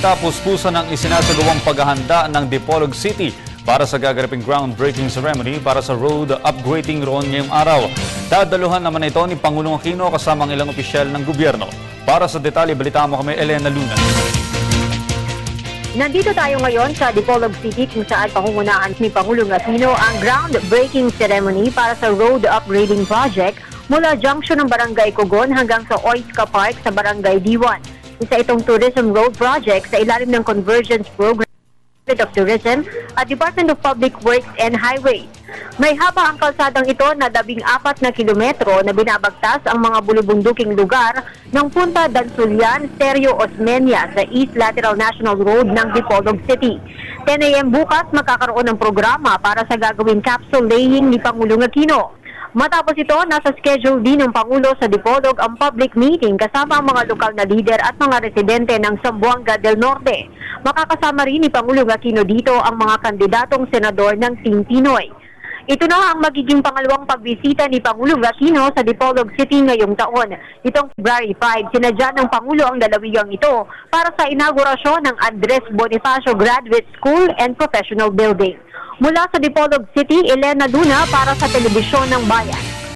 balita, puspusan ang isinasagawang paghahanda ng Dipolog City para sa gaganaping groundbreaking ceremony para sa road upgrading roon ngayong araw. Dadaluhan naman ito ni Pangulong Aquino kasama ang ilang opisyal ng gobyerno. Para sa detalye, balita mo kami, Elena Luna. Nandito tayo ngayon sa Dipolog City kung saan pangungunahan ni Pangulong Aquino ang groundbreaking ceremony para sa road upgrading project mula junction ng Barangay Cogon hanggang sa Oiska Park sa Barangay D1. Isa itong tourism road project sa ilalim ng Convergence Program of Tourism at Department of Public Works and Highways. May haba ang kalsadang ito na 14 na kilometro na binabagtas ang mga bulubunduking lugar ng Punta Dansulian, Sergio Osmeña sa East Lateral National Road ng Dipolog City. 10 a.m. bukas magkakaroon ng programa para sa gagawing capsule laying ni Pangulong Aquino. Matapos ito, nasa schedule din ng Pangulo sa Dipolog ang public meeting kasama ang mga lokal na lider at mga residente ng Zamboanga del Norte. Makakasama rin ni Pangulong Aquino dito ang mga kandidatong senador ng Team Pinoy. Ito na ang magiging pangalawang pagbisita ni Pangulong Aquino sa Dipolog City ngayong taon. Itong February 5, sinadya ng Pangulo ang lalawigang ito para sa inaugurasyon ng Andres Bonifacio Graduate School and Professional Building. Mula sa Dipolog City, Elena Luna para sa Telebisyon ng Bayan.